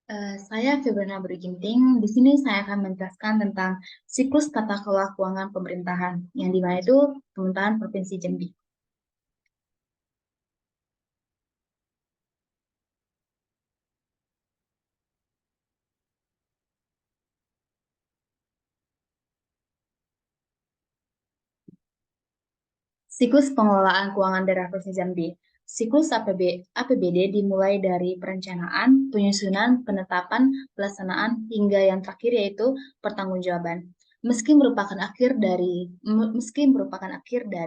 Saya Febriana Berginting. Di sini saya akan menjelaskan tentang siklus tata kelola keuangan pemerintahan, yang di mana itu pemerintahan Provinsi Jambi. Siklus pengelolaan keuangan daerah Provinsi Jambi. Siklus APBD dimulai dari perencanaan, penyusunan, penetapan, pelaksanaan, hingga yang terakhir yaitu pertanggungjawaban. Meski merupakan akhir dari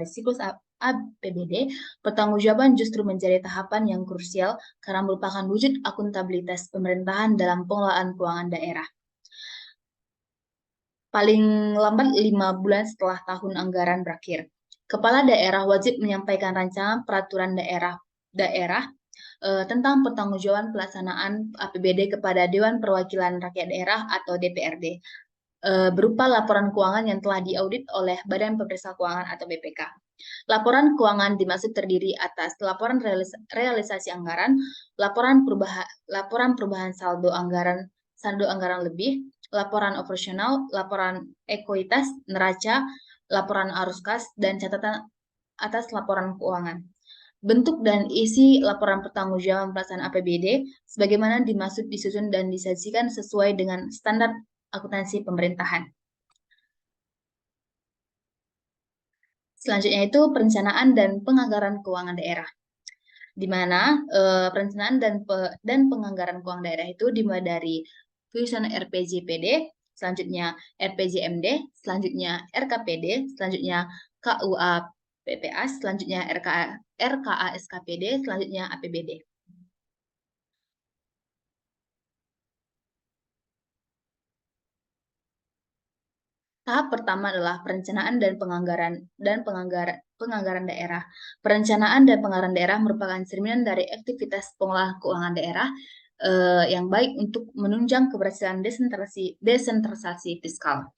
siklus APBD, pertanggungjawaban justru menjadi tahapan yang krusial karena merupakan wujud akuntabilitas pemerintahan dalam pengelolaan keuangan daerah. Paling lambat 5 bulan setelah tahun anggaran berakhir. Kepala daerah wajib menyampaikan rancangan peraturan daerah tentang pertanggungjawaban pelaksanaan APBD kepada Dewan Perwakilan Rakyat Daerah atau DPRD berupa laporan keuangan yang telah diaudit oleh Badan Pemeriksa Keuangan atau BPK. Laporan keuangan dimaksud terdiri atas laporan realisasi anggaran, laporan perubahan saldo anggaran lebih, laporan operasional, laporan ekuitas, neraca, laporan arus kas, dan catatan atas laporan keuangan. Bentuk dan isi laporan pertanggungjawaban pelaksanaan APBD sebagaimana dimaksud disusun dan disajikan sesuai dengan standar akuntansi pemerintahan. Selanjutnya itu perencanaan dan penganggaran keuangan daerah, di mana perencanaan dan penganggaran keuangan daerah itu dimulai dari penyusunan RPJPD, selanjutnya RPJMD, selanjutnya RKPD, selanjutnya KUA PPA, selanjutnya RKA SKPD, selanjutnya APBD. Tahap pertama adalah perencanaan dan penganggaran daerah. Perencanaan dan penganggaran daerah merupakan cerminan dari aktivitas pengelolaan keuangan daerah yang baik untuk menunjang keberhasilan desentralisasi fiskal.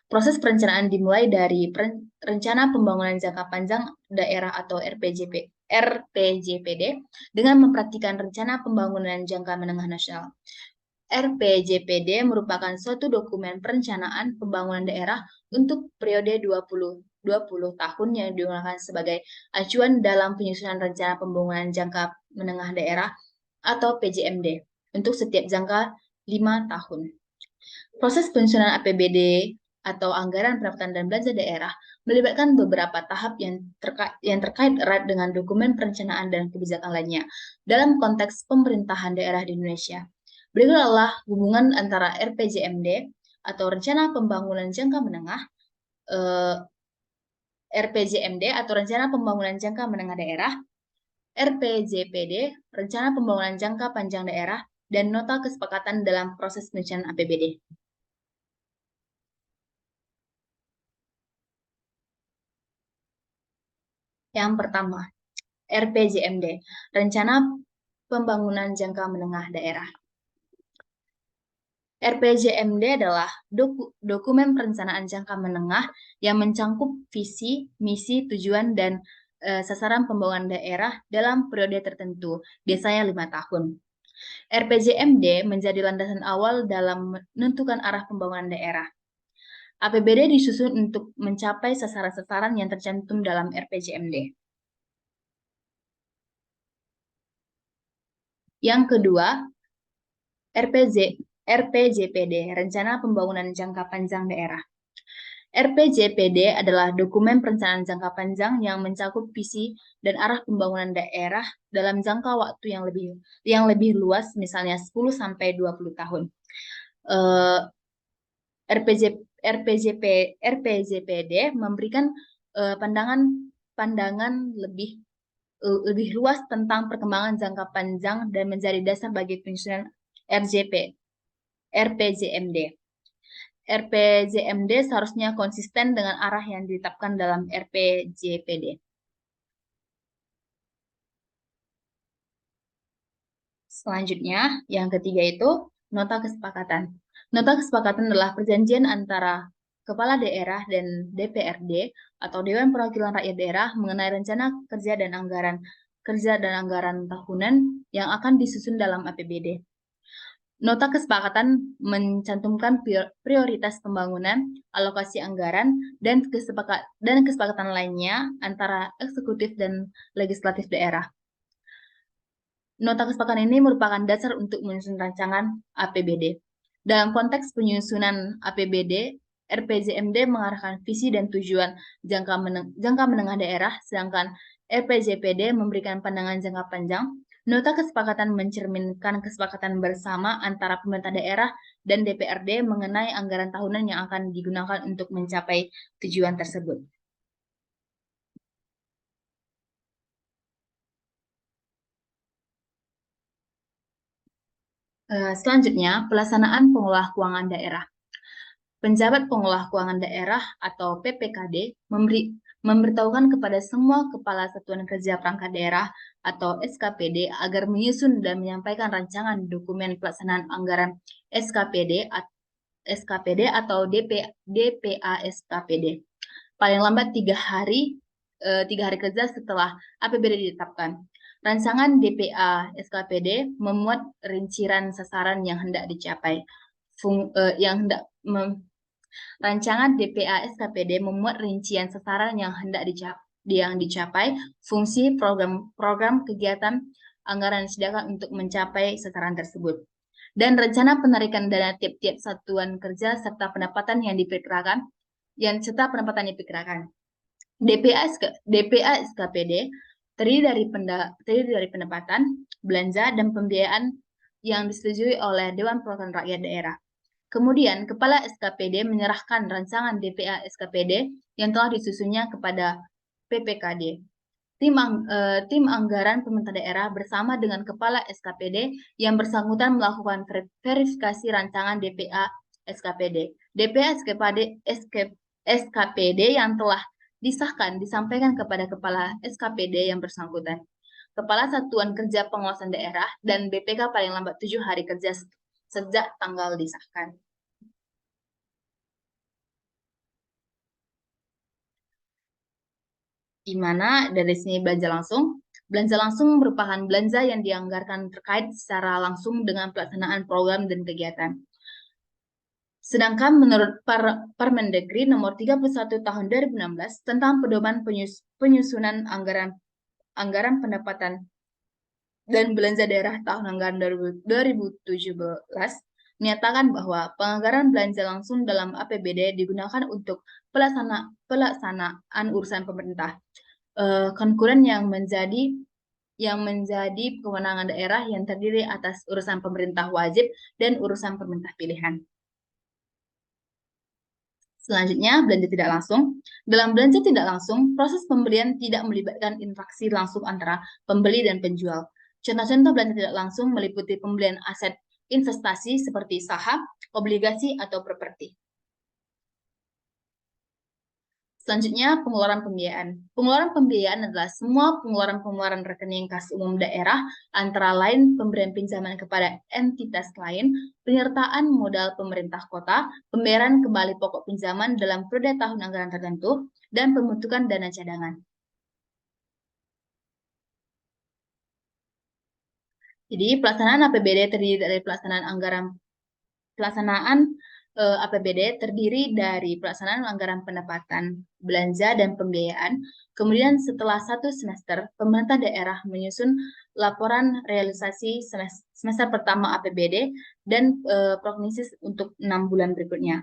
Proses perencanaan dimulai dari rencana pembangunan jangka panjang daerah atau RPJPD dengan memperhatikan rencana pembangunan jangka menengah nasional. RPJPD merupakan suatu dokumen perencanaan pembangunan daerah untuk periode 20 tahun yang digunakan sebagai acuan dalam penyusunan rencana pembangunan jangka menengah daerah atau PJMD untuk setiap jangka 5 tahun. Proses penyusunan APBD atau anggaran pendapatan dan belanja daerah melibatkan beberapa tahap yang terkait erat dengan dokumen perencanaan dan kebijakan lainnya dalam konteks pemerintahan daerah di Indonesia. Berikut adalah hubungan antara RPJMD atau Rencana Pembangunan Jangka Menengah, RPJMD atau Rencana Pembangunan Jangka Menengah Daerah, RPJPD, Rencana Pembangunan Jangka Panjang Daerah, dan nota kesepakatan dalam proses penyusunan APBD. Yang pertama, RPJMD, Rencana Pembangunan Jangka Menengah Daerah. RPJMD adalah dokumen perencanaan jangka menengah yang mencangkup visi, misi, tujuan, dan sasaran pembangunan daerah dalam periode tertentu, biasanya 5 tahun. RPJMD menjadi landasan awal dalam menentukan arah pembangunan daerah. APBD disusun untuk mencapai sasaran-sasaran yang tercantum dalam RPJMD. Yang kedua, RPJPD, Rencana Pembangunan Jangka Panjang Daerah. RPJPD adalah dokumen perencanaan jangka panjang yang mencakup visi dan arah pembangunan daerah dalam jangka waktu yang lebih luas, misalnya 10 sampai 20 tahun. RPJ, RPJPD memberikan pandangan lebih luas tentang perkembangan jangka panjang dan menjadi dasar bagi penyusunan RPJMD. RPJMD seharusnya konsisten dengan arah yang ditetapkan dalam RPJPD. Selanjutnya, yang ketiga itu nota kesepakatan. Nota kesepakatan adalah perjanjian antara Kepala Daerah dan DPRD atau Dewan Perwakilan Rakyat Daerah mengenai rencana kerja dan anggaran tahunan yang akan disusun dalam APBD. Nota kesepakatan mencantumkan prioritas pembangunan, alokasi anggaran, dan kesepakatan lainnya antara eksekutif dan legislatif daerah. Nota kesepakatan ini merupakan dasar untuk menyusun rancangan APBD. Dalam konteks penyusunan APBD, RPJMD mengarahkan visi dan tujuan jangka menengah daerah, sedangkan RPJPD memberikan pandangan jangka panjang. Nota kesepakatan mencerminkan kesepakatan bersama antara pemerintah daerah dan DPRD mengenai anggaran tahunan yang akan digunakan untuk mencapai tujuan tersebut. Selanjutnya, pelaksanaan pengelola keuangan daerah. Penjabat pengelola keuangan daerah atau PPKD memberitahukan kepada semua kepala satuan kerja perangkat daerah atau SKPD agar menyusun dan menyampaikan rancangan dokumen pelaksanaan anggaran SKPD atau DPA SKPD paling lambat 3 hari kerja setelah APBD ditetapkan. Rancangan DPA SKPD memuat rincian sasaran yang hendak dicapai. Rancangan DPA SKPD memuat rincian sasaran yang hendak dicapai, fungsi program kegiatan anggaran yang disediakan untuk mencapai sasaran tersebut, dan rencana penarikan dana tiap-tiap satuan kerja serta pendapatan yang diperkirakan. DPA SKPD terdiri dari pendapatan, belanja, dan pembiayaan yang disetujui oleh Dewan Perwakilan Rakyat Daerah. Kemudian, Kepala SKPD menyerahkan rancangan DPA SKPD yang telah disusunnya kepada PPKD. Tim anggaran pemerintah daerah bersama dengan Kepala SKPD yang bersangkutan melakukan verifikasi rancangan DPA SKPD. DPA SKPD yang telah disahkan disampaikan kepada Kepala SKPD yang bersangkutan, Kepala Satuan Kerja Pengawasan Daerah, dan BPK paling lambat 7 hari kerja sejak tanggal disahkan. Di mana dari sini belanja langsung. Belanja langsung merupakan belanja yang dianggarkan terkait secara langsung dengan pelaksanaan program dan kegiatan. Sedangkan menurut Permendagri nomor 31 tahun 2016 tentang pedoman penyusunan anggaran pendapatan dan belanja daerah tahun anggaran 2017 menyatakan bahwa penganggaran belanja langsung dalam APBD digunakan untuk pelaksanaan urusan pemerintah konkuren yang menjadi kewenangan daerah yang terdiri atas urusan pemerintah wajib dan urusan pemerintah pilihan. Selanjutnya, belanja tidak langsung. Dalam belanja tidak langsung, proses pembelian tidak melibatkan interaksi langsung antara pembeli dan penjual. Contoh-contoh belanja tidak langsung meliputi pembelian aset investasi seperti saham, obligasi, atau properti. Selanjutnya, pengeluaran pembiayaan. Pengeluaran pembiayaan adalah semua pengeluaran rekening kas umum daerah, antara lain pemberian pinjaman kepada entitas lain, penyertaan modal pemerintah kota, pembayaran kembali pokok pinjaman dalam periode tahun anggaran tertentu, dan pembentukan dana cadangan. Jadi, pelaksanaan APBD terdiri dari APBD terdiri dari pelaksanaan anggaran pendapatan, belanja, dan pembiayaan. Kemudian setelah 1 semester, pemerintah daerah menyusun laporan realisasi semester pertama APBD dan prognosis untuk 6 bulan berikutnya.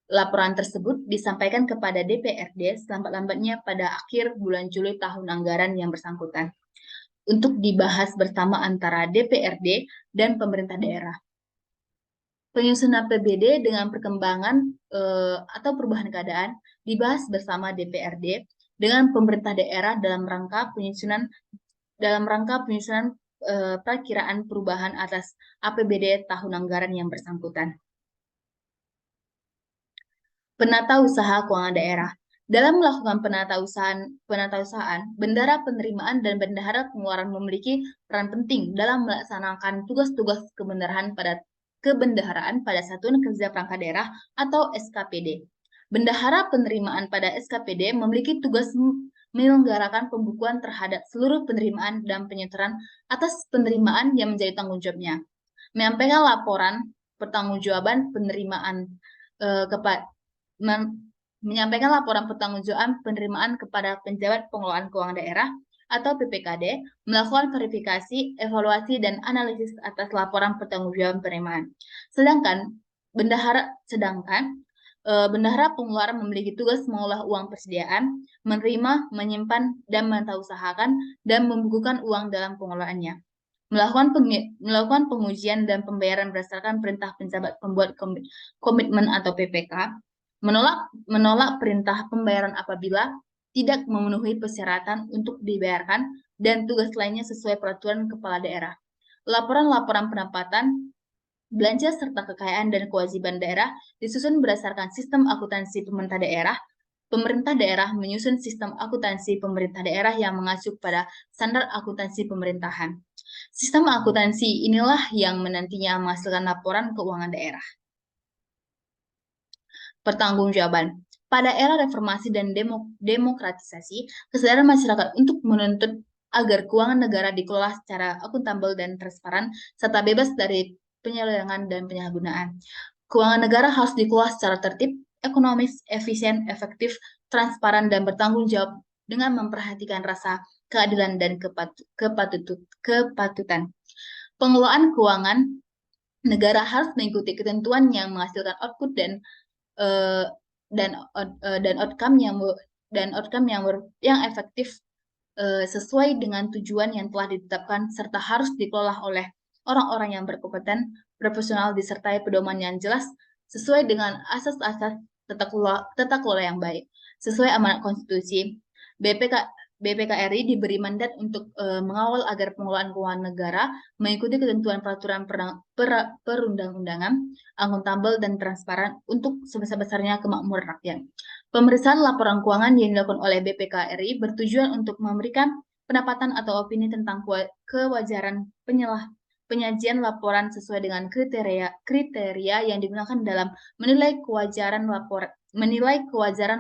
Laporan tersebut disampaikan kepada DPRD selambat-lambatnya pada akhir bulan Juli tahun anggaran yang bersangkutan untuk dibahas bersama antara DPRD dan pemerintah daerah. Penyusunan APBD dengan perkembangan atau perubahan keadaan dibahas bersama DPRD dengan pemerintah daerah dalam rangka penyusunan perakiraan perubahan atas APBD tahun anggaran yang bersangkutan. Penata usaha keuangan daerah. Dalam melakukan penata usahaan, bendahara penerimaan dan bendahara pengeluaran memiliki peran penting dalam melaksanakan tugas-tugas kebendaharaan pada Satuan Kerja Perangkat Daerah atau SKPD. Bendahara penerimaan pada SKPD memiliki tugas menyelenggarakan pembukuan terhadap seluruh penerimaan dan penyetoran atas penerimaan yang menjadi tanggung jawabnya. menyampaikan laporan pertanggungjawaban penerimaan menyampaikan laporan pertanggungjawaban penerimaan kepada penjabat pengelolaan keuangan daerah atau PPKD, melakukan verifikasi, evaluasi, dan analisis atas laporan pertanggungjawaban penerimaan. Bendahara pengeluaran memiliki tugas mengolah uang persediaan, menerima, menyimpan, dan mentausahakan, dan membukukan uang dalam pengelolaannya. Melakukan pengujian dan pembayaran berdasarkan perintah penjabat pembuat komitmen atau PPK, menolak perintah pembayaran apabila tidak memenuhi persyaratan untuk dibayarkan, dan tugas lainnya sesuai peraturan kepala daerah. Laporan-laporan pendapatan, belanja serta kekayaan dan kewajiban daerah disusun berdasarkan sistem akuntansi pemerintah daerah. Pemerintah daerah menyusun sistem akuntansi pemerintah daerah yang mengacu pada standar akuntansi pemerintahan. Sistem akuntansi inilah yang menantinya menghasilkan laporan keuangan daerah. Pertanggungjawaban. Pada era reformasi dan demokratisasi, kesadaran masyarakat untuk menuntut agar keuangan negara dikelola secara akuntabel dan transparan, serta bebas dari penyelewengan dan penyalahgunaan. Keuangan negara harus dikelola secara tertib, ekonomis, efisien, efektif, transparan, dan bertanggung jawab dengan memperhatikan rasa keadilan dan kepatutan. Pengelolaan keuangan negara harus mengikuti ketentuan yang menghasilkan output dan outcome yang efektif sesuai dengan tujuan yang telah ditetapkan, serta harus dikelola oleh orang-orang yang berkompeten, profesional, disertai pedoman yang jelas sesuai dengan asas-asas tata kelola yang baik. Sesuai amanat konstitusi, BPKRI diberi mandat untuk mengawal agar pengelolaan keuangan negara mengikuti ketentuan peraturan perundang-undangan, akuntabel dan transparan untuk sebesar-besarnya kemakmuran rakyat. Pemeriksaan laporan keuangan yang dilakukan oleh BPKRI bertujuan untuk memberikan pendapatan atau opini tentang kewajaran penyajian laporan sesuai dengan kriteria yang digunakan dalam menilai kewajaran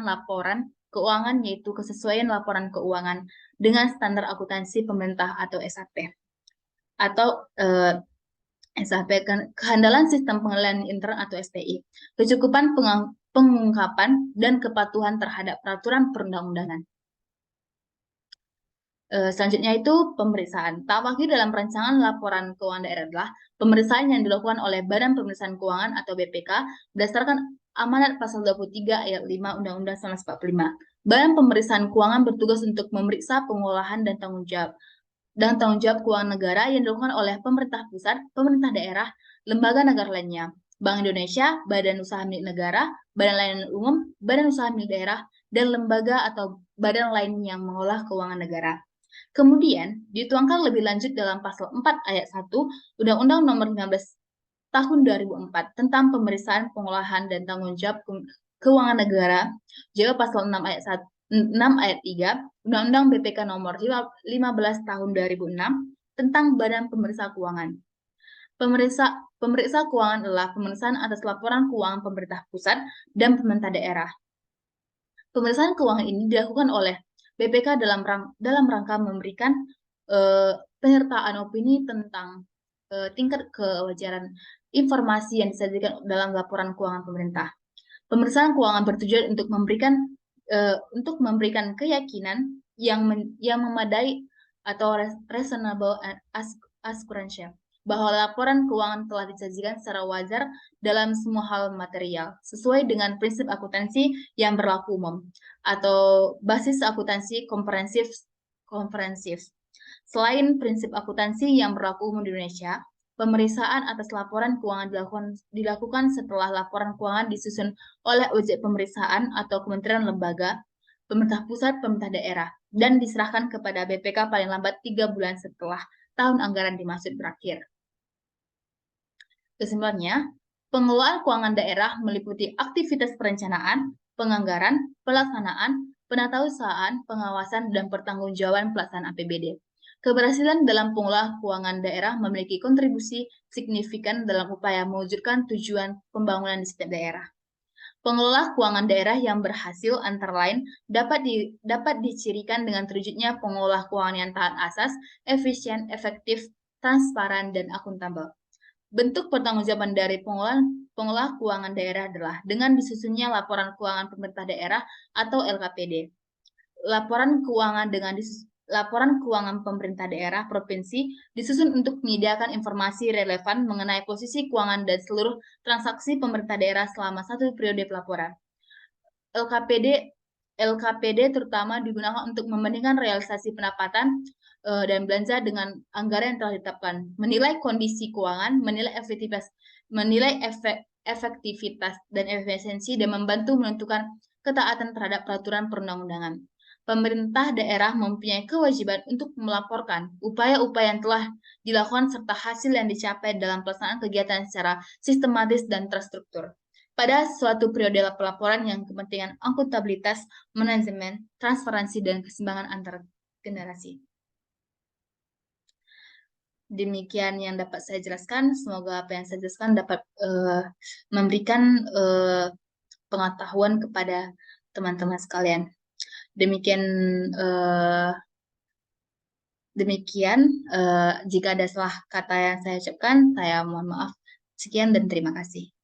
laporan keuangan, yaitu kesesuaian laporan keuangan dengan standar akuntansi pemerintah atau SAP. Kehandalan sistem pengelolaan intern atau SPI, kecukupan pengungkapan dan kepatuhan terhadap peraturan perundang-undangan. Selanjutnya itu pemeriksaan. Tahap akhir dalam perancangan laporan keuangan daerah adalah pemeriksaan yang dilakukan oleh Badan Pemeriksaan Keuangan atau BPK berdasarkan amanat pasal 23 ayat 5 Undang-Undang 1945. Badan Pemeriksaan Keuangan bertugas untuk memeriksa pengolahan dan tanggung jawab keuangan negara yang dilakukan oleh pemerintah pusat, pemerintah daerah, lembaga negara lainnya, Bank Indonesia, Badan Usaha Milik Negara, Badan Layanan Umum, Badan Usaha Milik Daerah, dan lembaga atau badan lain yang mengolah keuangan negara. Kemudian dituangkan lebih lanjut dalam pasal 4 ayat 1 Undang-Undang Nomor 15 Tahun 2004 tentang pemeriksaan pengolahan dan tanggung jawab keuangan negara, juga pasal 6 ayat 3 Undang-Undang BPK Nomor 15 Tahun 2006 tentang Badan Pemeriksa Keuangan. Pemeriksa keuangan adalah pemeriksaan atas laporan keuangan pemerintah pusat dan pemerintah daerah. Pemeriksaan keuangan ini dilakukan oleh BPK dalam rangka memberikan penyertaan opini tentang tingkat kewajaran informasi yang disajikan dalam laporan keuangan pemerintah. Pemeriksaan keuangan bertujuan untuk memberikan keyakinan yang memadai atau reasonable assurance bahwa laporan keuangan telah disajikan secara wajar dalam semua hal material, sesuai dengan prinsip akuntansi yang berlaku umum, atau basis akuntansi komprehensif. Selain prinsip akuntansi yang berlaku umum di Indonesia, pemeriksaan atas laporan keuangan dilakukan setelah laporan keuangan disusun oleh objek pemeriksaan atau kementerian lembaga, pemerintah pusat, pemerintah daerah, dan diserahkan kepada BPK paling lambat 3 bulan setelah tahun anggaran dimaksud berakhir. Kesimpulannya, pengelolaan keuangan daerah meliputi aktivitas perencanaan, penganggaran, pelaksanaan, penatausahaan, pengawasan, dan pertanggungjawaban pelaksanaan APBD. Keberhasilan dalam pengelolaan keuangan daerah memiliki kontribusi signifikan dalam upaya mewujudkan tujuan pembangunan di setiap daerah. Pengelola keuangan daerah yang berhasil antara lain dapat dicirikan dengan terwujudnya pengelola keuangan yang taat asas, efisien, efektif, transparan, dan akuntabel. Bentuk pertanggungjawaban dari pengelola keuangan daerah adalah dengan disusunnya laporan keuangan pemerintah daerah atau LKPD. Laporan keuangan pemerintah daerah provinsi disusun untuk menyediakan informasi relevan mengenai posisi keuangan dan seluruh transaksi pemerintah daerah selama satu periode pelaporan. LKPD terutama digunakan untuk membandingkan realisasi pendapatan dan belanja dengan anggaran yang telah ditetapkan, menilai kondisi keuangan, menilai efektivitas dan efisiensi, dan membantu menentukan ketaatan terhadap peraturan perundang-undangan. Pemerintah daerah mempunyai kewajiban untuk melaporkan upaya-upaya yang telah dilakukan serta hasil yang dicapai dalam pelaksanaan kegiatan secara sistematis dan terstruktur. Pada suatu periode pelaporan yang kepentingan akuntabilitas, manajemen, transparansi, dan keseimbangan antar generasi. Demikian yang dapat saya jelaskan. Semoga apa yang saya jelaskan dapat memberikan pengetahuan kepada teman-teman sekalian. Demikian, jika ada salah kata yang saya ucapkan, saya mohon maaf. Sekian dan terima kasih.